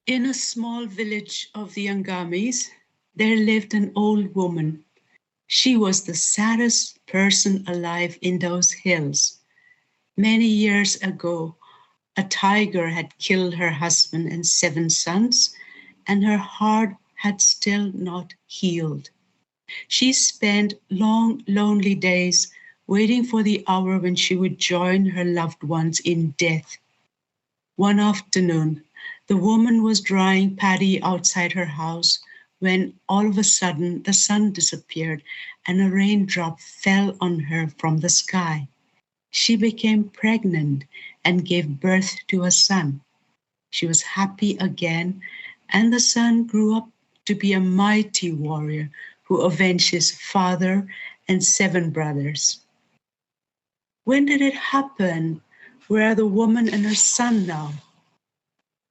In a small village of the Angamis, there lived an old woman. She was the saddest person alive in those hills. Many years ago, a tiger had killed her husband and 7 sons, and her heart had still not healed. She spent long, lonely days waiting for the hour when she would join her loved ones in death. One afternoon, the woman was drying paddy outside her house when all of a sudden the sun disappeared and a raindrop fell on her from the sky. She became pregnant and gave birth to a son. She was happy again, and the son grew up to be a mighty warrior who avenged his father and 7 brothers. When did it happen? Where are the woman and her son now?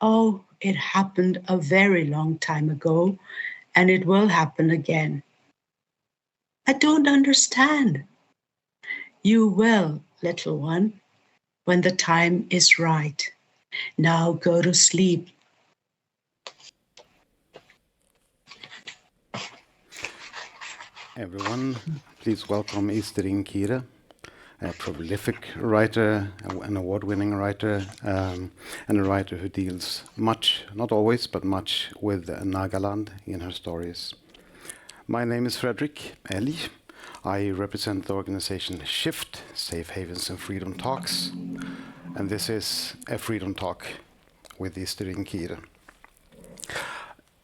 Oh, it happened a very long time ago, and it will happen again. I don't understand. You will, little one, when the time is right. Now go to sleep. Everyone, please welcome Easterine Kire, a prolific writer, an award-winning writer, and a writer who deals much, not always, but much with Nagaland in her stories. My name is Fredrik Elg. I represent the organization SHIFT, Safe Havens and Freedom Talks, and this is a Freedom Talk with Easterine Kire.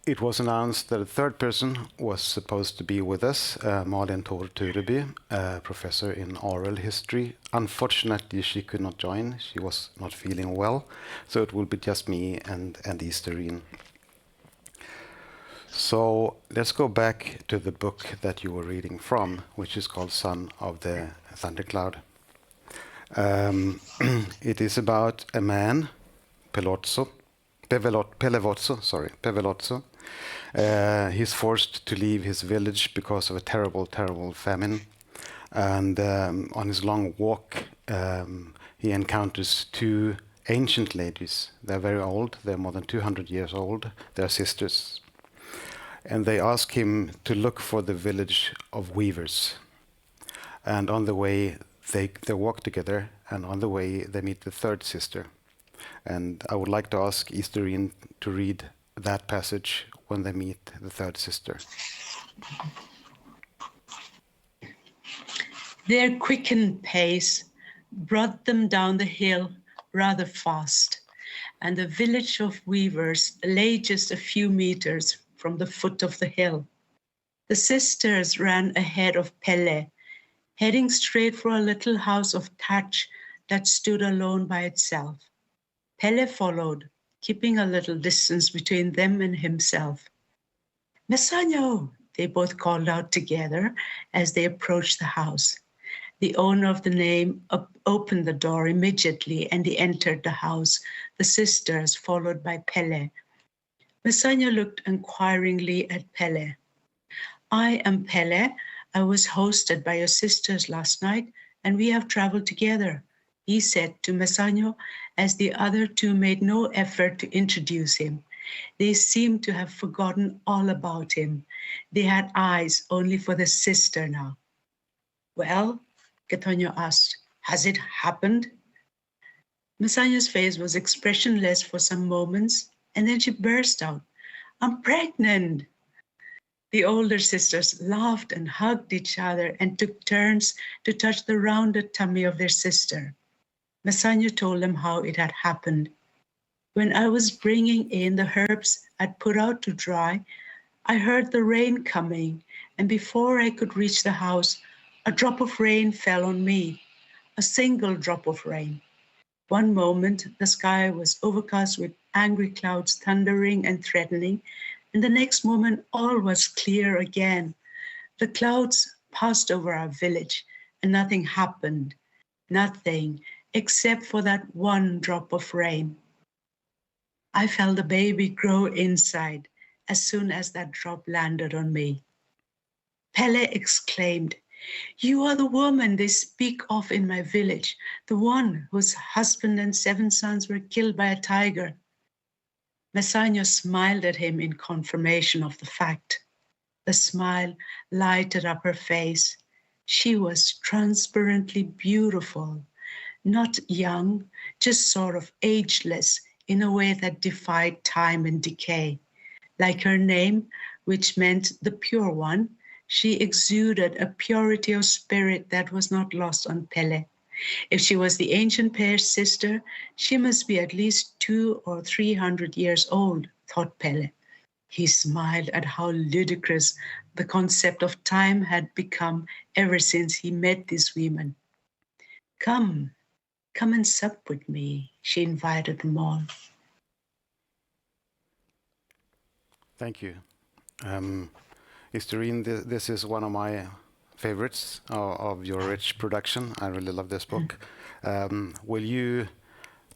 It was announced that a third person was supposed to be with us, Malin Thor Tureby, a professor in oral history. Unfortunately, she could not join. She was not feeling well, so it will be just me and Easterine. So let's go back to the book that you were reading from, which is called Son of the Thundercloud. It is about a man, Pelevotso. He's forced to leave his village because of a terrible, terrible famine. And on his long walk, he encounters 2 ancient ladies. They're very old. They're more than 200 years old. They're sisters. And they ask him to look for the village of weavers. And on the way, they walk together. And on the way, they meet the third sister. And I would like to ask Easterine to read that passage when they meet the third sister. Their quickened pace brought them down the hill rather fast, and the village of weavers lay just a few meters from the foot of the hill. The sisters ran ahead of Pelle, heading straight for a little house of thatch that stood alone by itself. Pelle followed, keeping a little distance between them and himself. Mesanjo, they both called out together as they approached the house. The owner of the name opened the door immediately and they entered the house, the sisters followed by Pelle. Mesanjo looked inquiringly at Pelle. I am Pelle. I was hosted by your sisters last night and we have traveled together, he said to Mesanjo as the other 2 made no effort to introduce him. They seemed to have forgotten all about him. They had eyes only for the sister now. Well, Gatonio asked, has it happened? Mesanjo's face was expressionless for some moments, and then she burst out, I'm pregnant. The older sisters laughed and hugged each other and took turns to touch the rounded tummy of their sister. Mesanjo told them how it had happened. When I was bringing in the herbs I'd put out to dry, I heard the rain coming, and before I could reach the house, a drop of rain fell on me, a single drop of rain. One moment, the sky was overcast with angry clouds thundering and threatening, and the next moment, all was clear again. The clouds passed over our village, and nothing happened. Nothing, except for that one drop of rain. I felt the baby grow inside as soon as that drop landed on me. Pelle exclaimed, You are the woman they speak of in my village, the one whose husband and 7 sons were killed by a tiger. Messagno smiled at him in confirmation of the fact. The smile lighted up her face. She was transparently beautiful, not young, just sort of ageless in a way that defied time and decay. Like her name, which meant the pure one, she exuded a purity of spirit that was not lost on Pele. If she was the ancient pair's sister, she must be at least 200 or 300 years old, thought Pele. He smiled at how ludicrous the concept of time had become ever since he met these women. Come and sup with me, she invited them all. Thank you. Easterine, this is one of my favorites of your rich production. I really love this book. Will you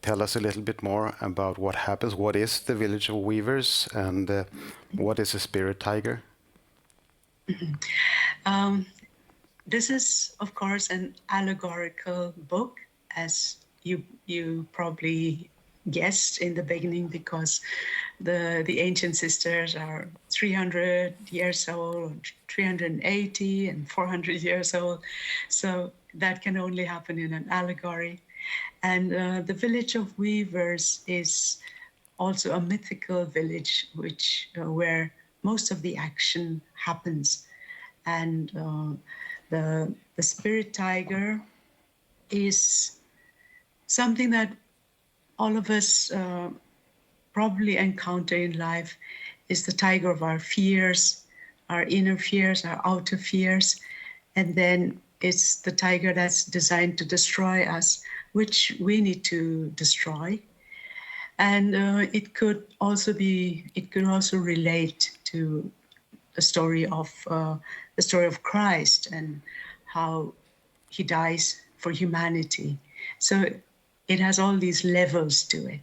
tell us a little bit more about what happens? What is the Village of Weavers, and what is a spirit tiger? This is, of course, an allegorical book, as you probably guessed in the beginning, because the ancient sisters are 300 years old, 380 and 400 years old. So that can only happen in an allegory. And the Village of Weavers is also a mythical village where most of the action happens. And the spirit tiger is something that all of us probably encounter in life. Is the tiger of our fears, our inner fears, our outer fears, and then it's the tiger that's designed to destroy us, which we need to destroy. And it could also relate to the story of Christ and how he dies for humanity. So it has all these levels to it.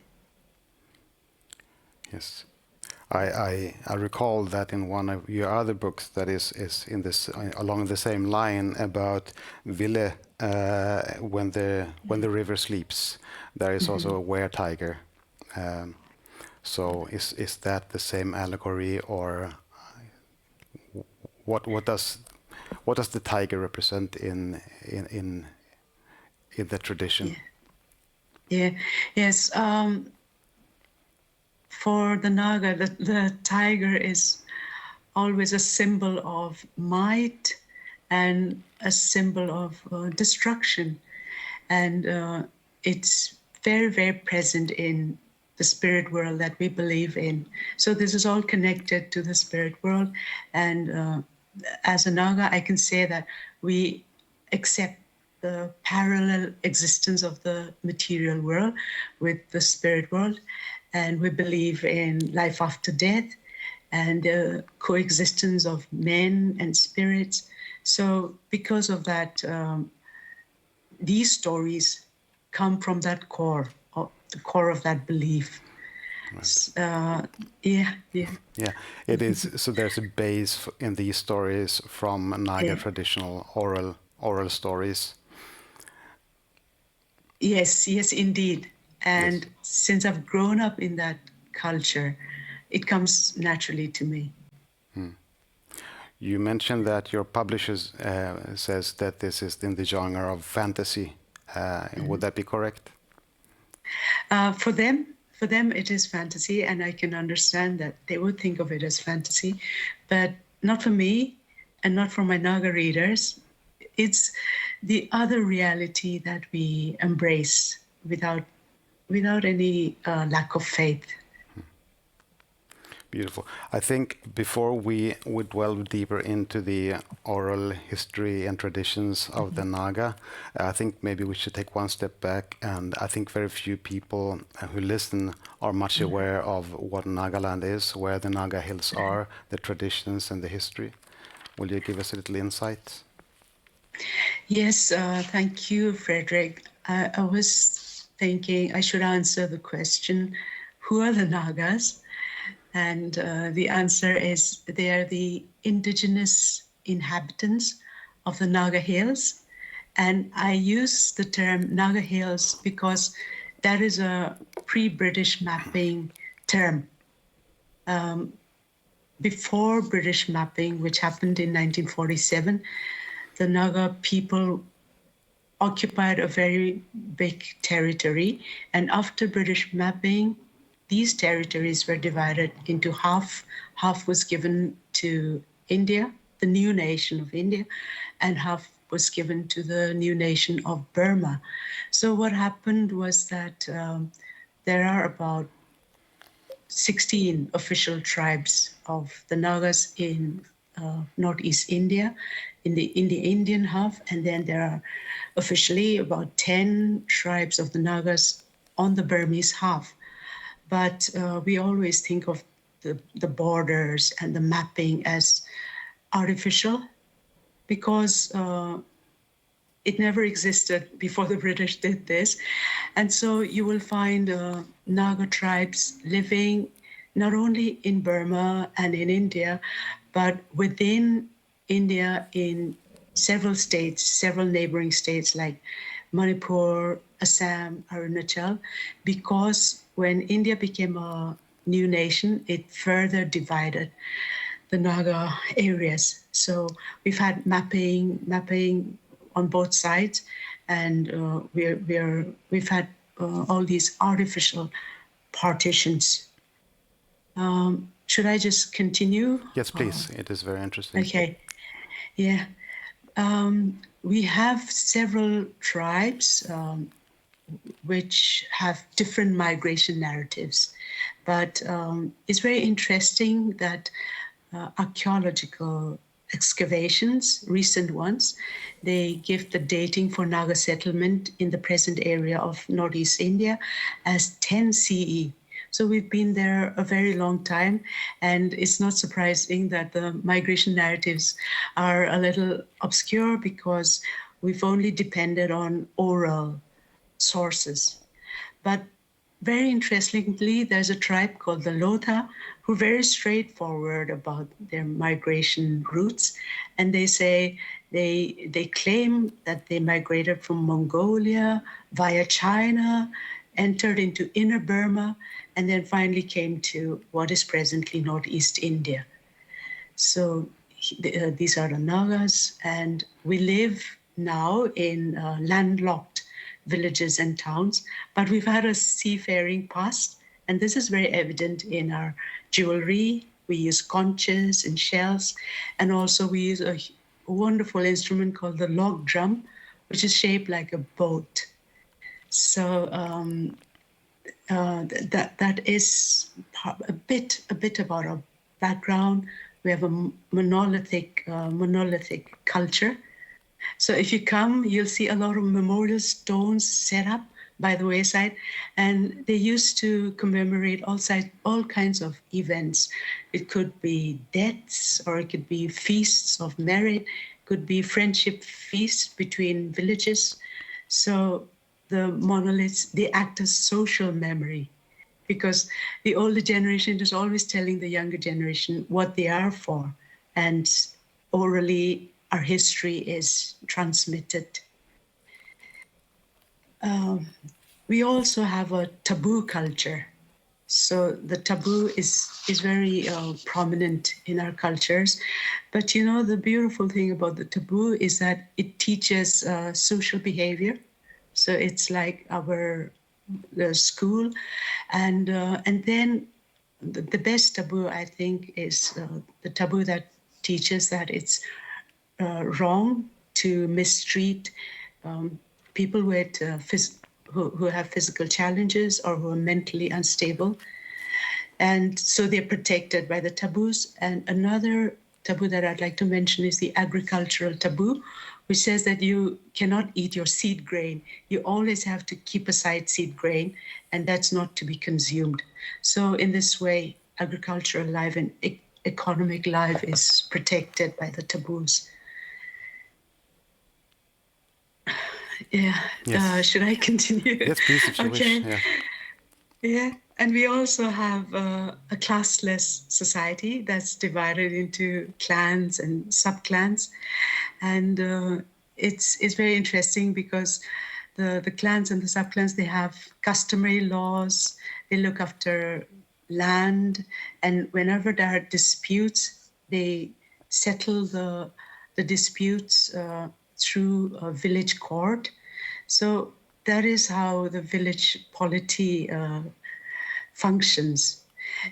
Yes, I recall that in one of your other books that is in this along the same line about Ville, when the river sleeps, there is also a were tiger. So is that the same allegory, or what does the tiger represent in the tradition? Yes. For the Naga, the tiger is always a symbol of might and a symbol of destruction. And it's very, very present in the spirit world that we believe in. So this is all connected to the spirit world. And as a Naga, I can say that we accept the parallel existence of the material world with the spirit world. And we believe in life after death and the coexistence of men and spirits. So because of that, these stories come from that core, the core of that belief. Right. Yeah. It is. So there's a base in these stories from Naga traditional oral stories. Yes, indeed. And since I've grown up in that culture, it comes naturally to me. You mentioned that your publisher says that this is in the genre of fantasy. Would that be correct? For them, it is fantasy, and I can understand that they would think of it as fantasy, but not for me, and not for my Naga readers. It's the other reality that we embrace without any lack of faith. Beautiful. I think before we would delve deeper into the oral history and traditions of the Naga, I think maybe we should take one step back. And I think very few people who listen are much aware of what Nagaland is, where the Naga hills are, the traditions and the history. Will you give us a little insight? Yes, thank you, Fredrik. I was thinking I should answer the question, who are the Nagas? And the answer is they are the indigenous inhabitants of the Naga Hills. And I use the term Naga Hills because that is a pre-British mapping term. Before British mapping, which happened in 1947, the Naga people occupied a very big territory. And after British mapping, these territories were divided into half. Half was given to India, the new nation of India, and half was given to the new nation of Burma. So what happened was that there are about 16 official tribes of the Nagas in northeast India, in the Indian half, and then there are officially about 10 tribes of the Nagas on the Burmese half. But we always think of the borders and the mapping as artificial because it never existed before the British did this. And so you will find Naga tribes living not only in Burma and in India, but within India in several states, several neighboring states like Manipur, Assam, Arunachal, because when India became a new nation, it further divided the Naga areas. So we've had mapping on both sides, and we've had all these artificial partitions. Should I just continue? Yes, please. It is very interesting. Okay. Yeah. We have several tribes which have different migration narratives, but it's very interesting that archaeological excavations, recent ones, they give the dating for Naga settlement in the present area of northeast India as 10 CE. So we've been there a very long time, and it's not surprising that the migration narratives are a little obscure because we've only depended on oral sources. But very interestingly, there's a tribe called the Lotha who are very straightforward about their migration routes. And they say they claim that they migrated from Mongolia via China, entered into inner Burma, and then finally came to what is presently northeast India. So these are the Nagas, and we live now in landlocked villages and towns, but we've had a seafaring past, and this is very evident in our jewelry. We use conches and shells, and also we use a wonderful instrument called the log drum, which is shaped like a boat. So that is a bit about our background. We have a monolithic culture. So if you come, you'll see a lot of memorial stones set up by the wayside, and they used to commemorate all kinds of events. It could be deaths, or it could be feasts of merit, it could be friendship feasts between villages. So the monoliths, they act as social memory, because the older generation is always telling the younger generation what they are for, and orally our history is transmitted. We also have a taboo culture. So the taboo is very prominent in our cultures. But you know, the beautiful thing about the taboo is that it teaches social behavior. So it's like the school. And then the best taboo, I think, is the taboo that teaches that it's wrong to mistreat people with who have physical challenges or who are mentally unstable. And so they're protected by the taboos. And another taboo that I'd like to mention is the agricultural taboo, which says that you cannot eat your seed grain. You always have to keep aside seed grain, and that's not to be consumed. So in this way, agricultural life and economic life is protected by the taboos. Yeah. Yes. Should I continue? Yes, please, if you Okay. wish. Yeah. Yeah. And we also have a classless society that's divided into clans and subclans. And it's very interesting because the clans and the subclans, they have customary laws, they look after land, and whenever there are disputes, they settle the disputes through a village court. So that is how the village polity functions.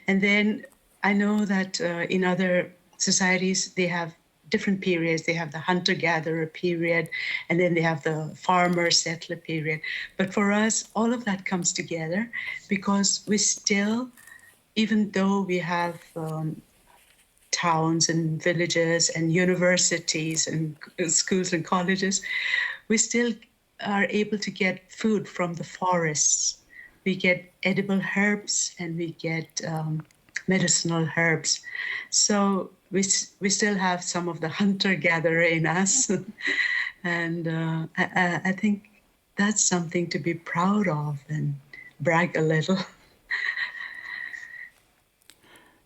And then I know that in other societies, they have different periods. They have the hunter-gatherer period, and then they have the farmer-settler period. But for us, all of that comes together because we still, even though we have towns and villages and universities and schools and colleges, we still are able to get food from the forests. We get edible herbs and we get medicinal herbs. So we still have some of the hunter-gatherer in us. And I think that's something to be proud of and brag a little.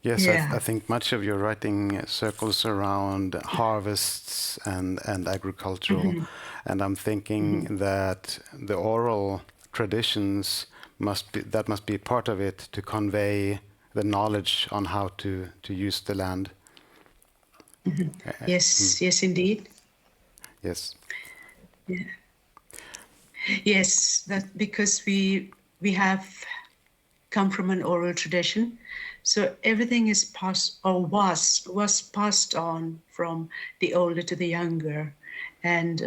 Yes, Yeah. I think much of your writing circles around harvests and agricultural, and I'm thinking that the oral traditions must be part of it to convey the knowledge on how to use the land. Yes, yes, indeed. Yes. Yeah. Yes, that because we have come from an oral tradition, so everything is passed or was passed on from the older to the younger, and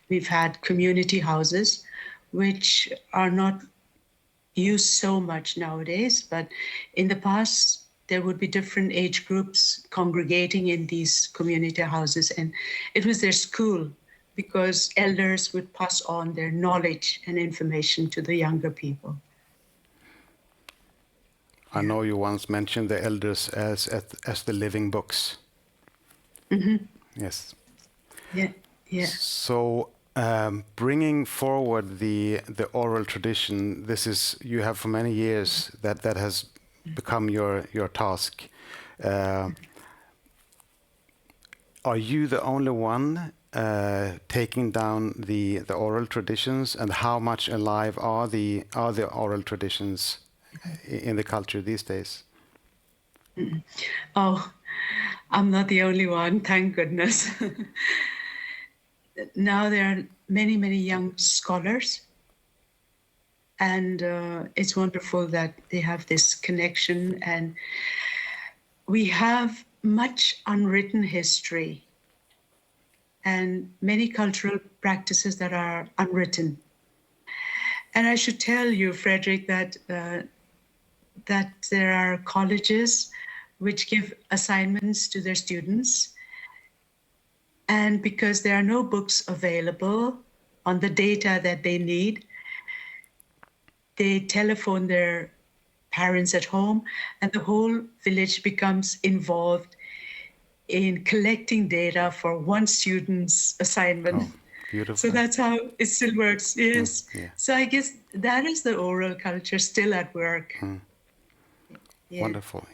we've had community houses, which are not used so much nowadays, but in the past there would be different age groups congregating in these community houses, and it was their school because elders would pass on their knowledge and information to the younger people. I know you once mentioned the elders as the living books. Yes. Yeah, yeah. So bringing forward the oral tradition, this is you have for many years that has become your task. Are you the only one taking down the oral traditions, and how much alive are the oral traditions in the culture these days? Oh, I'm not the only one, thank goodness. Now there are many, many young scholars, and it's wonderful that they have this connection, and we have much unwritten history and many cultural practices that are unwritten. And I should tell you, Fredrik, that that there are colleges which give assignments to their students, and because there are no books available on the data that they need, they telephone their parents at home, and the whole village becomes involved in collecting data for one student's assignment. Oh, beautiful. So that's how it still works, yes. Yeah. So I guess that is the oral culture still at work. Yeah. Wonderful.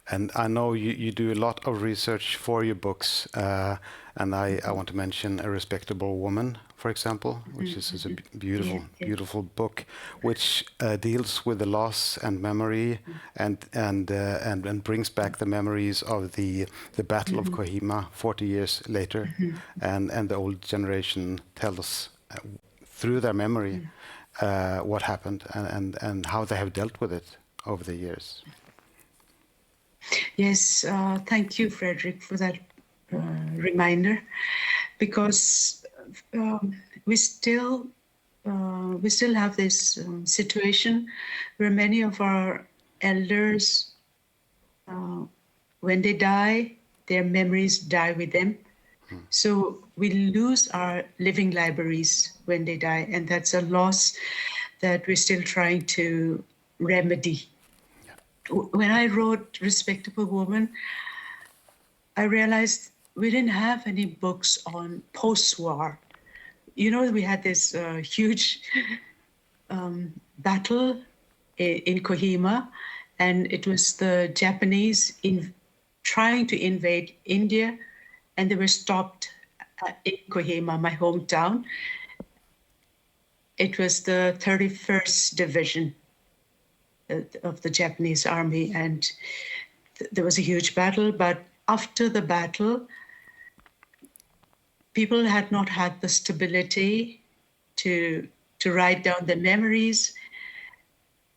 And I know you do a lot of research for your books, and I want to mention A Respectable Woman, for example, which is a beautiful, beautiful book, which deals with the loss and memory, and brings back the memories of the Battle of Kohima 40 years later, and the old generation tells through their memory what happened and how they have dealt with it over the years. Yes, thank you, Fredrik, for that reminder, because we still have this situation where many of our elders, when they die, their memories die with them. So we lose our living libraries when they die, and that's a loss that we're still trying to remedy. When I wrote Respectable Woman, I realized we didn't have any books on post-war. You know, we had this huge battle in Kohima, and it was the Japanese trying to invade India, and they were stopped in Kohima, my hometown. It was the 31st Division of the Japanese army, and there was a huge battle. But after the battle, people had not had the stability to write down their memories,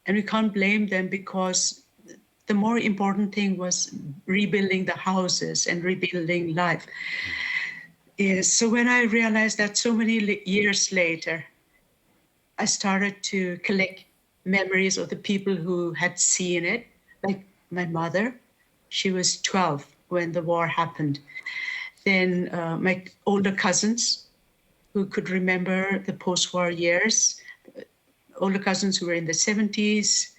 and we can't blame them, because the more important thing was rebuilding the houses and rebuilding life. Yes, so when I realized that so many years later, I started to collect memories of the people who had seen it, like my mother. She was 12 when the war happened. Then my older cousins who could remember the post-war years, older cousins who were in the 70s,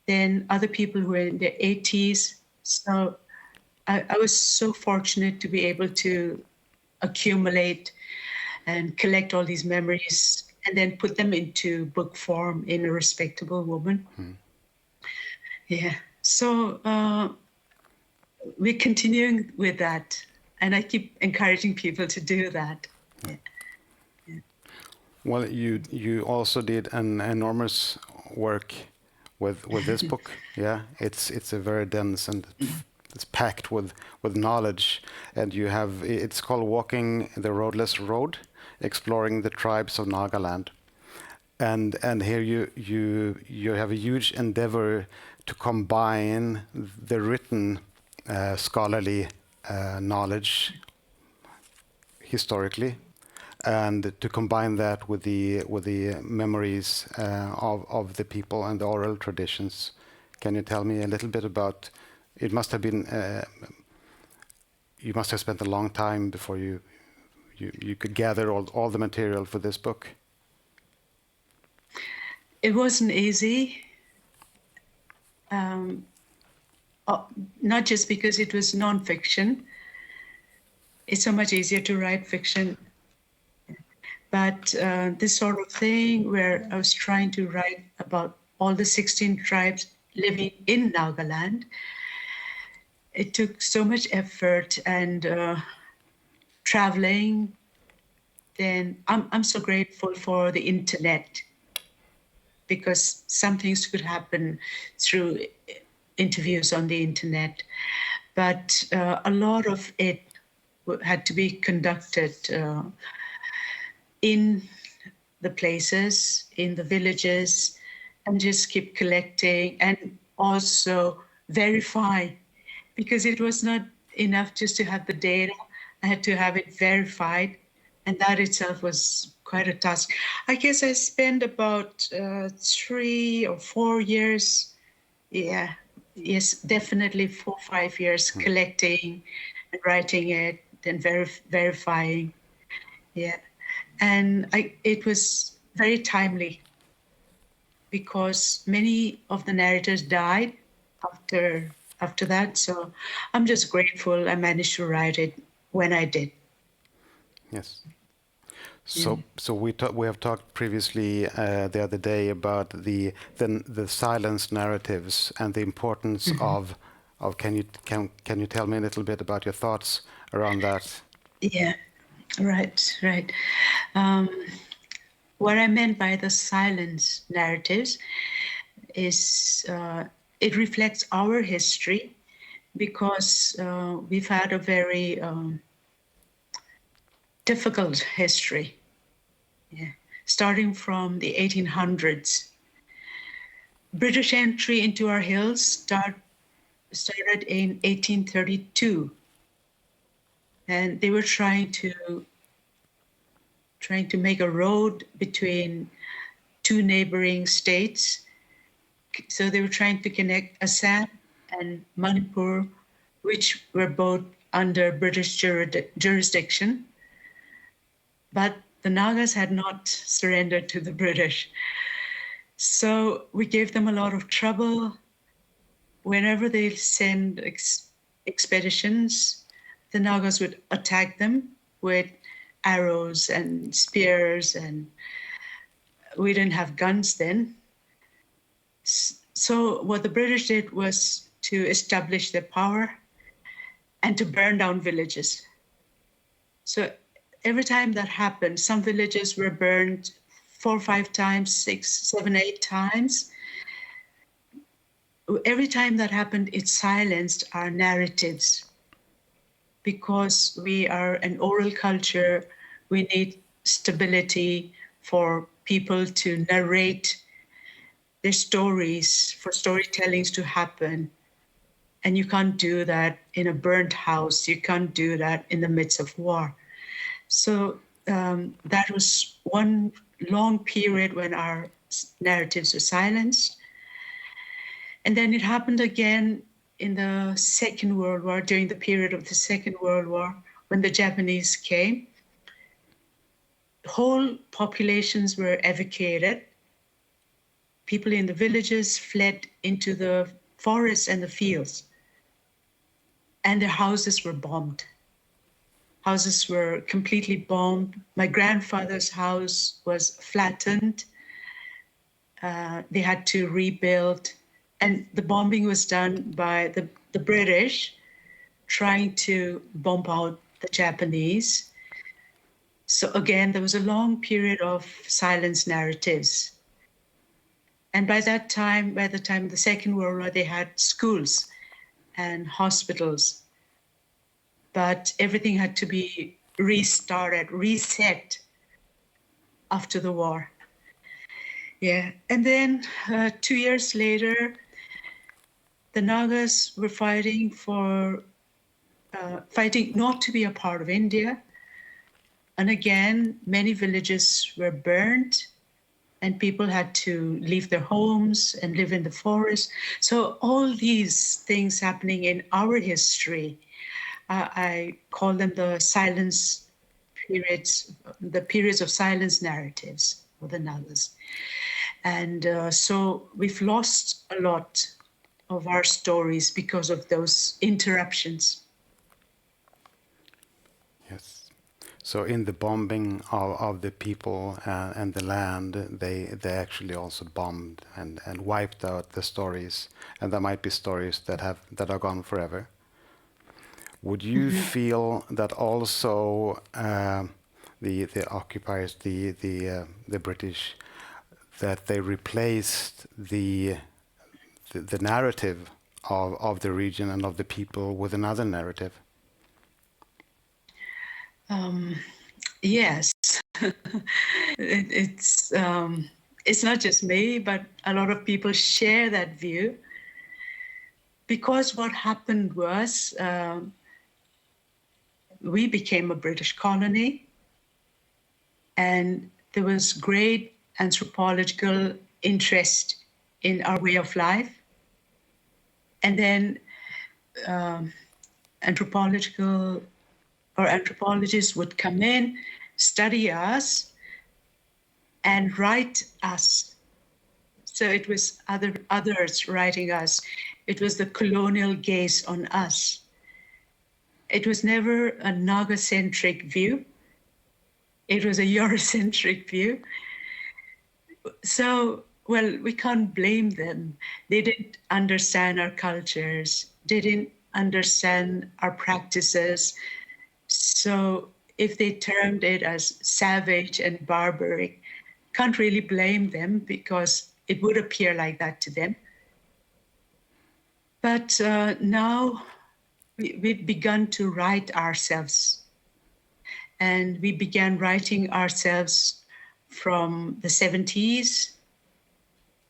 then other people who were in their 80s. So I was so fortunate to be able to accumulate and collect all these memories and then put them into book form in A Respectable Woman. Yeah, so we're continuing with that, and I keep encouraging people to do that. Yeah. Yeah. Well, you also did an enormous work with this book. Yeah, it's a very dense and it's packed with knowledge, and it's called Walking the Roadless Road, Exploring the Tribes of Nagaland, and here you have a huge endeavor to combine the written scholarly knowledge historically, and to combine that with the memories of the people and the oral traditions. Can you tell me a little bit about? It must have been. You must have spent a long time before you could gather all the material for this book. It wasn't easy. Not just because it was nonfiction. It's so much easier to write fiction. But this sort of thing where I was trying to write about all the 16 tribes living in Nagaland, it took so much effort and traveling. Then I'm so grateful for the internet, because some things could happen through interviews on the internet. But a lot of it had to be conducted in the places, in the villages, and just keep collecting and also verify, because it was not enough just to have the data. I had to have it verified, and that itself was quite a task. I guess I spent about 3 or 4 years, yes, definitely 4 or 5 years collecting and writing it, then verifying, yeah. And it was very timely, because many of the narrators died after that. So I'm just grateful I managed to write it when I did. Yes. So we have talked previously the other day about the silence narratives and the importance of can you tell me a little bit about your thoughts around that? Yeah, right. What I meant by the silence narratives is it reflects our history, because we've had a very difficult history, starting from the 1800s. British entry into our hills started in 1832, and they were trying to make a road between 2 neighboring states. So they were trying to connect Assam and Manipur, which were both under British jurisdiction. But the Nagas had not surrendered to the British. So we gave them a lot of trouble. Whenever they send expeditions, the Nagas would attack them with arrows and spears, and we didn't have guns then. So what the British did was to establish their power and to burn down villages. So every time that happened, some villages were burned 4 or 5 times, 6, 7, 8 times. Every time that happened, it silenced our narratives. Because we are an oral culture, we need stability for people to narrate their stories, for storytellings to happen. And you can't do that in a burnt house. You can't do that in the midst of war. So that was one long period when our narratives were silenced. And then it happened again in the Second World War, during the period of the Second World War, when the Japanese came. Whole populations were evacuated. People in the villages fled into the forests and the fields, and their houses were bombed. Houses were completely bombed. My grandfather's house was flattened. They had to rebuild. And the bombing was done by the British trying to bomb out the Japanese. So again, there was a long period of silence narratives. And by the time of the Second World War, they had schools and hospitals. But everything had to be restarted, reset after the war. Yeah, and then 2 years later, the Nagas were fighting not to be a part of India. And again, many villages were burned and people had to leave their homes and live in the forest. So all these things happening in our history, I call them the silence periods, the periods of silence narratives for the Nagas. And so we've lost a lot of our stories because of those interruptions. Yes. So in the bombing of the people and the land, they actually also bombed and wiped out the stories, and there might be stories that are gone forever. Would you feel that also the occupiers, the British, that they replaced the narrative of the region and of the people with another narrative? Yes, it's not just me, but a lot of people share that view. Because what happened was we became a British colony, and there was great anthropological interest in our way of life. And then anthropologists would come in, study us, and write us. So it was others writing us. It was the colonial gaze on us. It was never a Naga-centric view. It was a Eurocentric view. So, well, we can't blame them. They didn't understand our cultures. They didn't understand our practices. So if they termed it as savage and barbaric, can't really blame them because it would appear like that to them. But now we've begun to write ourselves. And we began writing ourselves from the 70s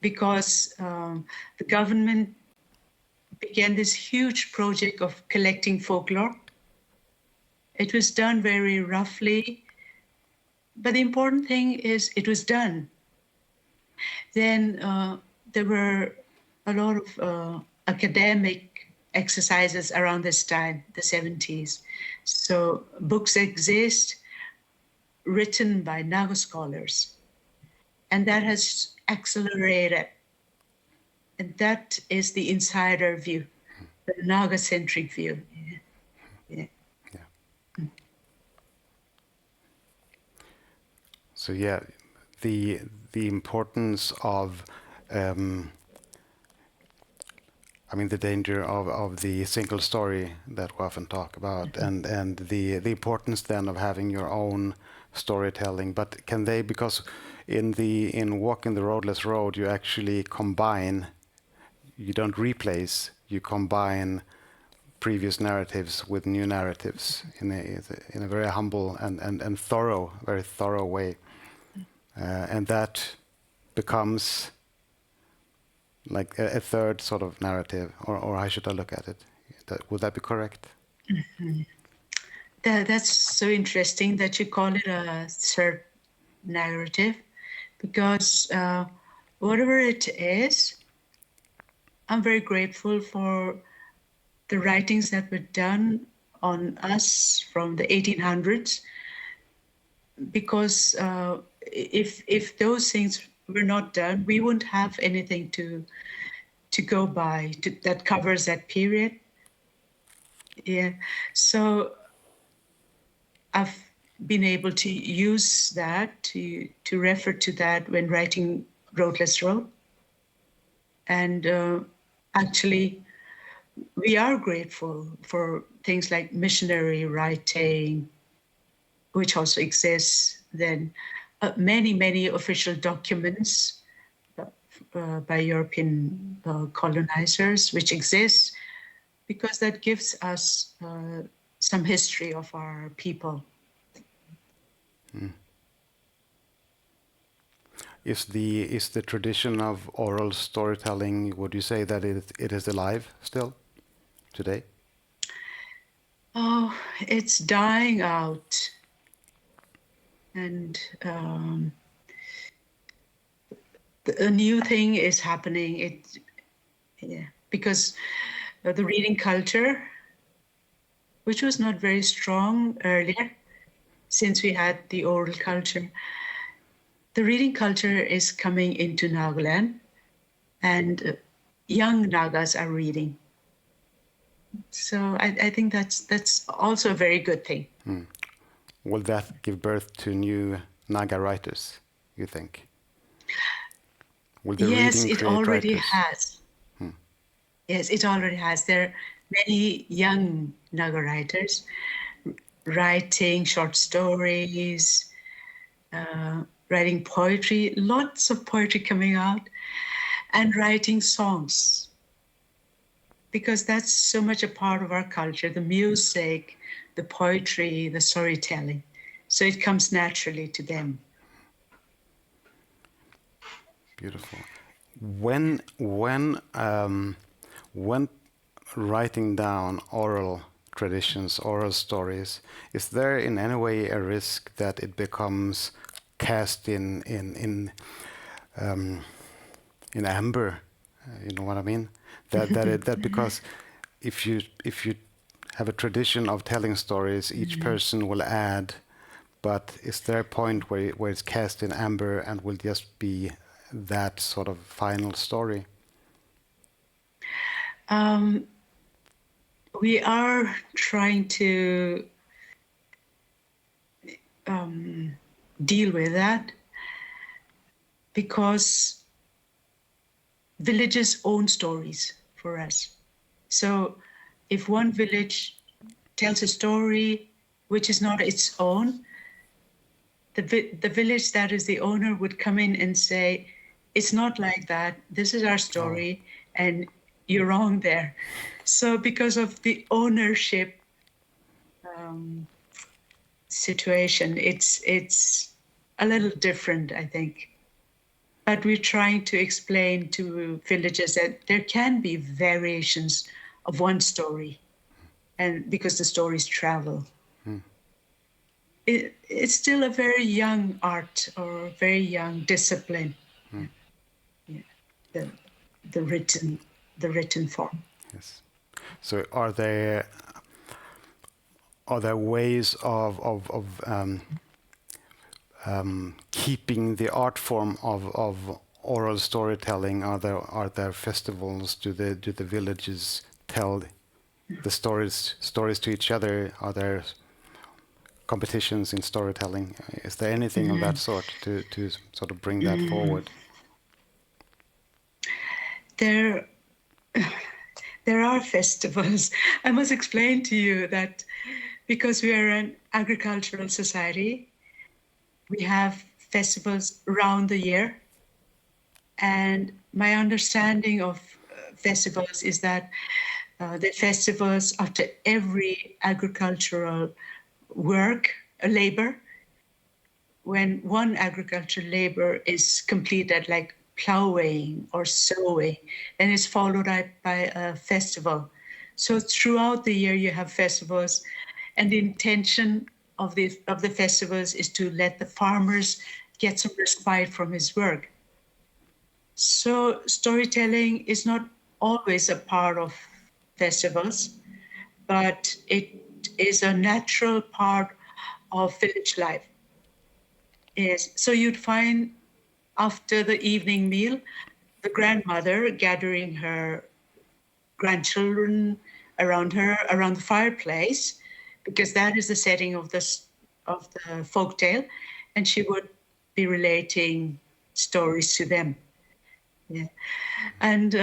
because the government began this huge project of collecting folklore. It was done very roughly, but the important thing is it was done. Then there were a lot of academic exercises around this time, the 70s. So books exist written by Naga scholars, and that has accelerated. And that is the insider view, the Naga-centric view. Yeah. Yeah. So yeah, the importance of I mean, the danger of the single story that we often talk about, and the importance then of having your own storytelling. But can they, because in Walking the Roadless Road, you actually combine, you don't replace, you combine previous narratives with new narratives in a very humble and thorough, very thorough way, and that becomes like a third sort of narrative, or how should I look at it? Would that be correct? That's so interesting that you call it a third narrative, because whatever it is, I'm very grateful for the writings that were done on us from the 1800s, because if those things were not done, we wouldn't have anything to go by that covers that period. Yeah, so I've been able to use that to refer to that when writing Roadless Road, and actually we are grateful for things like missionary writing, which also exists, then many official documents by European colonizers, which exist, because that gives us some history of our people. Is the tradition of oral storytelling, would you say that it is alive still today? Oh, it's dying out. And a new thing is happening. Because the reading culture, which was not very strong earlier, since we had the oral culture, the reading culture is coming into Nagaland, and young Nagas are reading. So I think that's also a very good thing. Will that give birth to new Naga writers, you think? Will the Yes, reading it create already writers? has. Yes, it already has. There are many young Naga writers writing short stories, writing poetry, lots of poetry coming out, and writing songs. Because that's so much a part of our culture, the music, the poetry, the storytelling. So it comes naturally to them. Beautiful. When writing down oral traditions, oral stories, is there in any way a risk that it becomes cast in amber? You know what I mean? That because if you have a tradition of telling stories, each person will add. But is there a point where it's cast in amber and will just be that sort of final story? We are trying to deal with that, because villages own stories for us. So if one village tells a story which is not its own, the village that is the owner would come in and say, it's not like that, this is our story, and you're wrong there. So because of the ownership situation, it's a little different, I think. But we're trying to explain to villagers that there can be variations of one story, and because the stories travel. It's still a very young art or very young discipline. Yeah. The written form. Yes. So are there ways of keeping the art form of oral storytelling? Are there festivals? Do the villages tell the stories to each other? Are there competitions in storytelling? Is there anything of that sort to sort of bring that forward? There There are festivals. I must explain to you that because we are an agricultural society, we have festivals around the year. And my understanding of festivals is that the festivals after every agricultural work, labor, when one agricultural labor is completed, like plowing or sowing, then it's followed up by a festival. So throughout the year you have festivals, and the intention of the festivals is to let the farmers get some respite from his work. So storytelling is not always a part of festivals, but it is a natural part of village life. Yes, so you'd find after the evening meal, the grandmother gathering her grandchildren around her, around the fireplace, because that is the setting of the folktale, and she would be relating stories to them. Yeah, and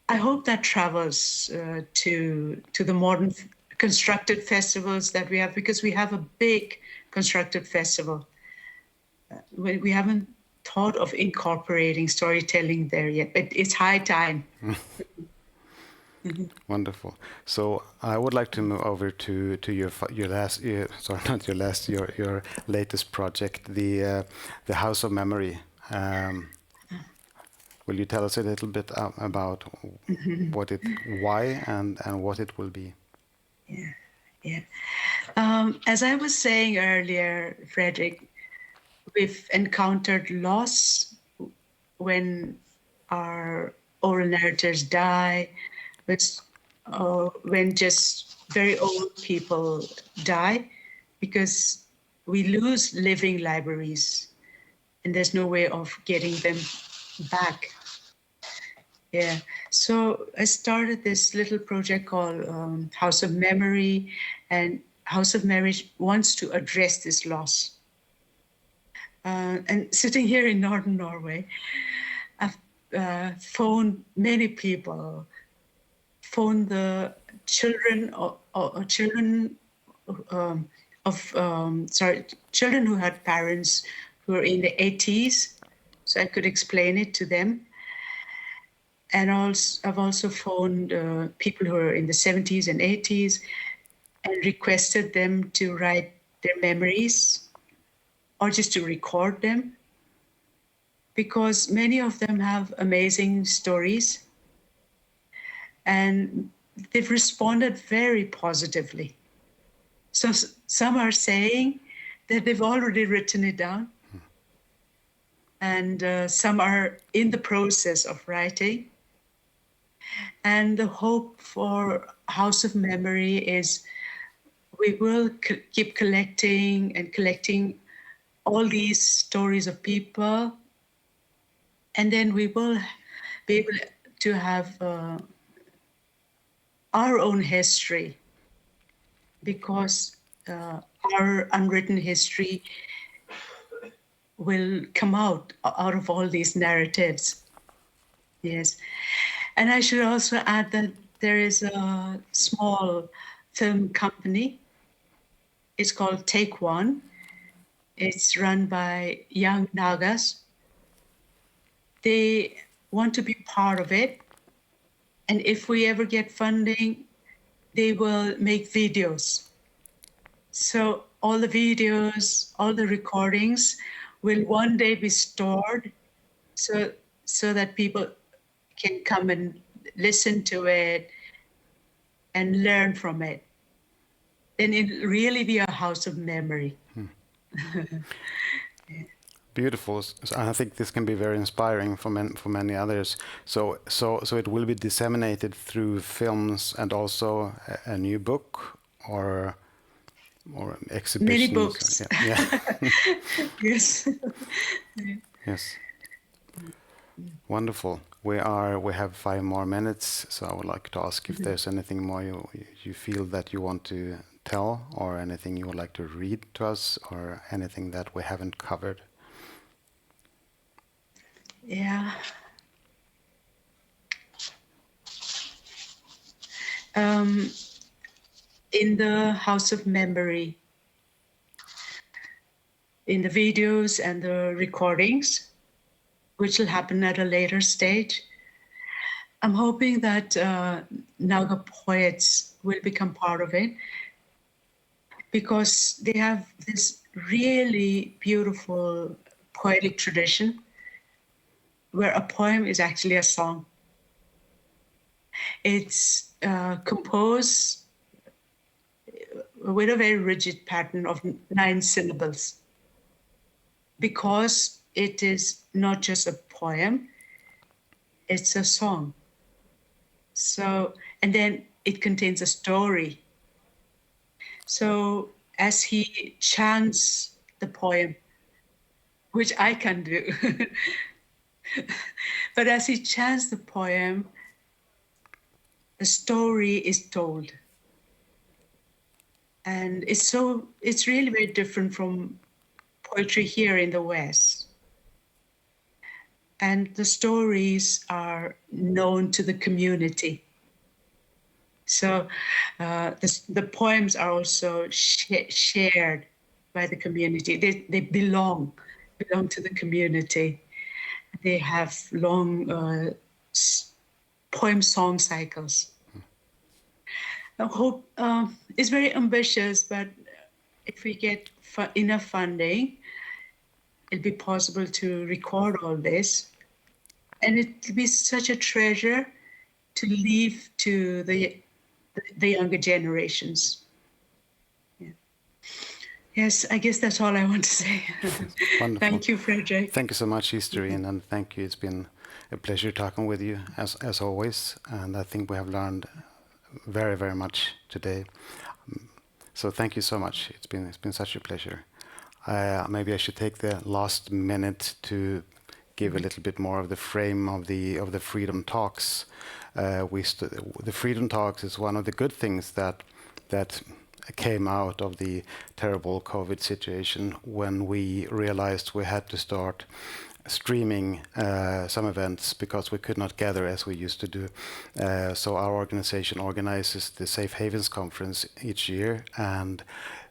I hope that travels to the modern constructed festivals that we have, because we have a big constructed festival. We haven't thought of incorporating storytelling there yet, but it's high time. Wonderful. So I would like to move over to your last, sorry, not your last, your latest project, the House of Memory. Will you tell us a little bit about why and what it will be? Yeah. As I was saying earlier, Fredrik, we've encountered loss when our oral narrators die, when just very old people die, because we lose living libraries and there's no way of getting them back. Yeah, so I started this little project called House of Memory, and House of Memory wants to address this loss. And sitting here in northern Norway, I've phoned many people, phoned the children children who had parents who were in the 80s, so I could explain it to them. And I've also phoned people who are in the 70s and 80s and requested them to write their memories or just to record them, because many of them have amazing stories and they've responded very positively. So some are saying that they've already written it down, and some are in the process of writing. And the hope for House of Memory is we will keep collecting all these stories of people, and then we will be able to have our own history, because our unwritten history will come out of all these narratives. Yes. And I should also add that there is a small film company. It's called Take One. It's run by young Nagas. They want to be part of it. And if we ever get funding, they will make videos. So all the videos, all the recordings will one day be stored so that people can come and listen to it and learn from it. Then it'll really be a house of memory. Beautiful. So I think this can be very inspiring for many others. So it will be disseminated through films and also a new book or exhibitions. Many books. Yeah. Yes. Yes. Wonderful. We have 5 more minutes, so I would like to ask if there's anything more you feel that you want to tell, or anything you would like to read to us, or anything that we haven't covered. Yeah. in the House of Memory, in the videos and the recordings, which will happen at a later stage. I'm hoping that Naga poets will become part of it, because they have this really beautiful poetic tradition where a poem is actually a song. It's composed with a very rigid pattern of 9 syllables, because it is not just a poem, it's a song. So, and then it contains a story. So as he chants the poem, which I can do, but as he chants the poem, the story is told. And it's really very different from poetry here in the West. And the stories are known to the community. So the poems are also shared by the community. They belong to the community. They have long poem song cycles. I hope it's very ambitious, but if we get enough funding, it'll be possible to record all this. And it'll be such a treasure to leave to the younger generations. Yeah. Yes, I guess that's all I want to say. Wonderful. Thank you, Fredrik. Thank you so much, Easterine, and thank you. It's been a pleasure talking with you as always, and I think we have learned very, very much today. So thank you so much. It's been such a pleasure. Maybe I should take the last minute to give a little bit more of the frame of the Freedom Talks. The Freedom Talks is one of the good things that came out of the terrible COVID situation, when we realized we had to start streaming some events because we could not gather as we used to do. So our organization organizes the Safe Havens Conference each year, and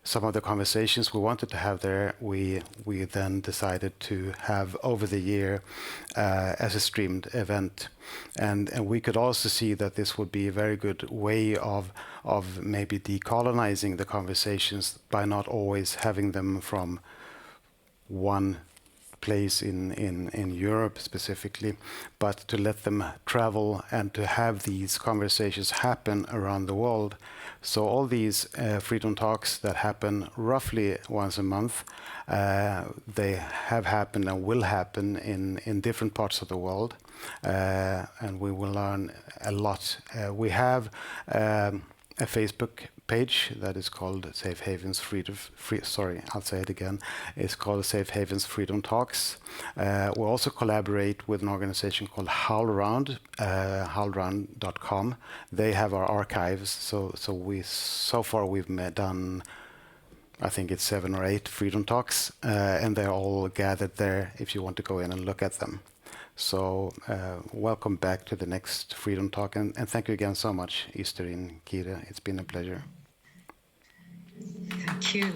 some of the conversations we wanted to have there, we then decided to have over the year as a streamed event. And we could also see that this would be a very good way of maybe decolonizing the conversations by not always having them from one place in Europe specifically, but to let them travel and to have these conversations happen around the world. So all these Freedom Talks that happen roughly once a month, they have happened and will happen in different parts of the world, and we will learn a lot. We have a Facebook page that is called Safe Havens I'll say it again. It's called Safe Havens Freedom Talks. We also collaborate with an organization called HowlRound, HowlRound.com. They have our archives. So far we've done, I think it's 7 or 8 Freedom Talks, and they're all gathered there if you want to go in and look at them. So welcome back to the next Freedom Talk, and thank you again so much, Easterine Kire. It's been a pleasure. Thank you.